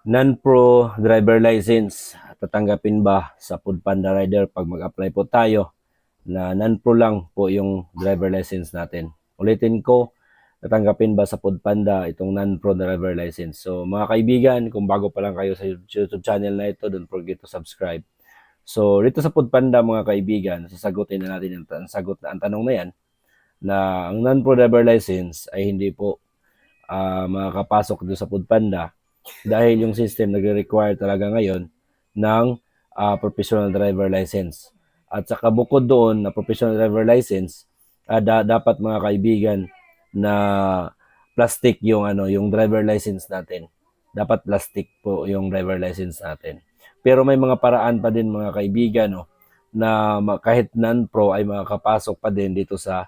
Non-pro driver license, tatanggapin ba sa Foodpanda Rider pag mag-apply po tayo na non-pro lang po yung driver license natin? Ulitin ko, tatanggapin ba sa Foodpanda itong non-pro driver license? So mga kaibigan, kung bago pa lang kayo sa YouTube channel na ito, don't forget to subscribe. So dito sa Foodpanda mga kaibigan, sasagutin na natin ang tanong na yan, na ang non-pro driver license ay hindi po makakapasok doon sa Foodpanda dahil yung system nagre-require talaga ngayon ng professional driver license. At saka bukod doon na professional driver license, dapat mga kaibigan na plastic yung driver license natin. Dapat plastic po yung driver license natin. Pero may mga paraan pa din mga kaibigan na kahit non-pro ay makakapasok pa din dito sa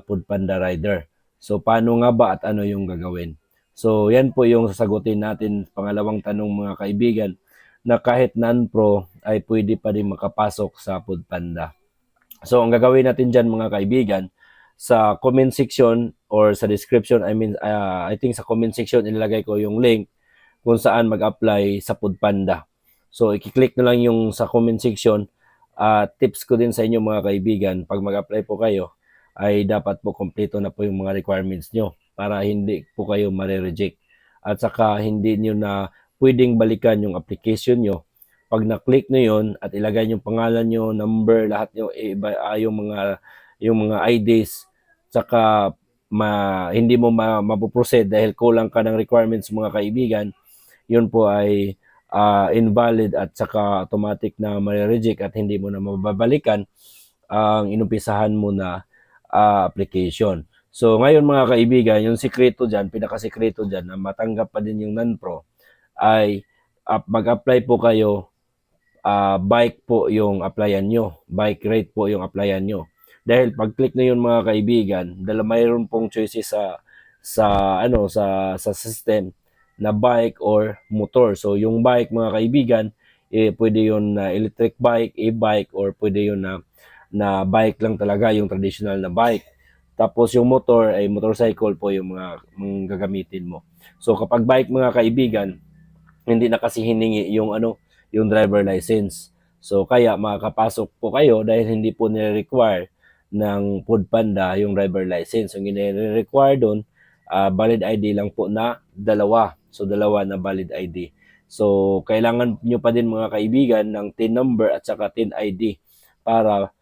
Foodpanda Rider. So paano nga ba at ano yung gagawin? So yan po yung sasagutin natin pangalawang tanong mga kaibigan, na kahit non-pro ay pwede pa rin makapasok sa Foodpanda. So ang gagawin natin dyan mga kaibigan, sa comment section or sa description, I think sa comment section ilalagay ko yung link kung saan mag-apply sa Foodpanda. So i-click na lang yung sa comment section. Tips ko din sa inyo mga kaibigan, pag mag-apply po kayo ay dapat po kompleto na po yung mga requirements nyo para hindi po kayo mare-reject. At saka hindi nyo na pwedeng balikan yung application nyo. Pag na-click nyo yun at ilagay yung pangalan nyo, number, lahat nyo, yung mga IDs, saka hindi mo mapuproceed dahil kulang ka ng requirements mga kaibigan, yun po ay invalid at saka automatic na mare-reject at hindi mo na mababalikan ang inumpisahan mo na application. So ngayon mga kaibigan, yung sikreto dyan, pinakasikreto dyan na matanggap pa din yung non-pro ay mag-apply po kayo, bike po yung applyan nyo, bike rate po yung applyan nyo. Dahil pag-click na yun mga kaibigan, mayroon pong choices sa system na bike or motor. So yung bike mga kaibigan, pwede yun na electric bike, e-bike, or pwede yun na bike lang talaga, yung traditional na bike. Tapos yung motor ay motorcycle po yung mga gagamitin mo. So kapag bike mga kaibigan, hindi na kasi hiningi yung driver license. So kaya makakapasok po kayo dahil hindi po nire-require ng Foodpanda yung driver license. Yung nire-require doon, valid ID lang po na dalawa. So dalawa na valid ID. So kailangan nyo pa din mga kaibigan ng TIN number at saka TIN ID para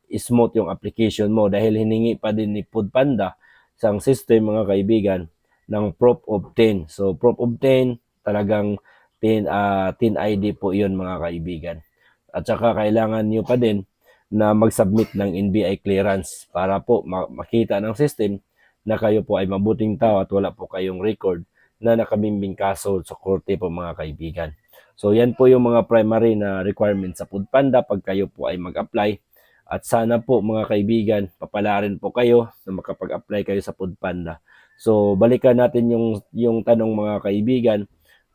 smooth yung application mo, dahil hiningi pa din ni Foodpanda sa system mga kaibigan ng proof of TIN. So proof of TIN, talagang TIN ID po yun mga kaibigan. At saka kailangan nyo pa din na mag-submit ng NBI clearance para po makita ng system na kayo po ay mabuting tao at wala po kayong record na nakabimbing kaso sa korte po mga kaibigan. So yan po yung mga primary na requirements sa Foodpanda pag kayo po ay mag-apply. At sana po mga kaibigan, papalarin po kayo na makapag-apply kayo sa Foodpanda. So balikan natin yung tanong mga kaibigan,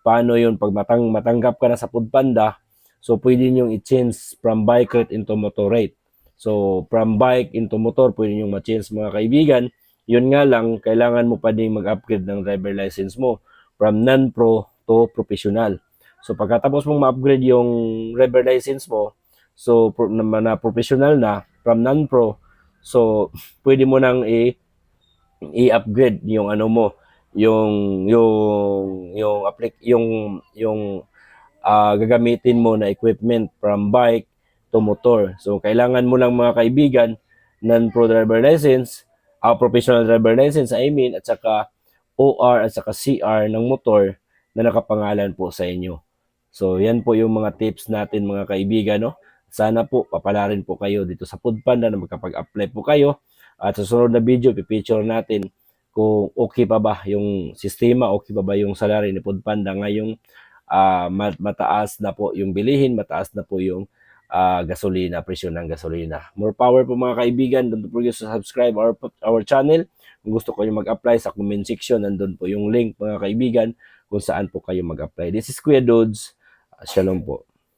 paano yun pag matanggap ka na sa Foodpanda? So pwede nyo i-change from bike rate into motor rate. So from bike into motor, pwede nyo ma-change mga kaibigan. Yun nga lang, kailangan mo pa din mag-upgrade ng driver license mo from non-pro to professional. So pagkatapos mong ma-upgrade yung driver license mo, so na professional na from non-pro, so pwede mo nang i-upgrade yung gagamitin mo na equipment from bike to motor. So kailangan mo lang mga kaibigan non-pro driver license, professional driver license at saka OR at saka CR ng motor na nakapangalan po sa inyo. So yan po yung mga tips natin mga kaibigan, no? Sana po papalarin po kayo dito sa Foodpanda na magkapag-apply po kayo. At sa sunod na video, pipicture natin kung okay pa ba yung sistema, okay pa ba yung salary ni Foodpanda ngayong mataas na po yung bilihin, mataas na po yung gasolina, presyo ng gasolina. More power po mga kaibigan. Don't forget to subscribe our channel. Kung gusto ko yung mag-apply, sa comment section, nandun po yung link mga kaibigan kung saan po kayo mag-apply. This is Kuya Dudes. Shalom po.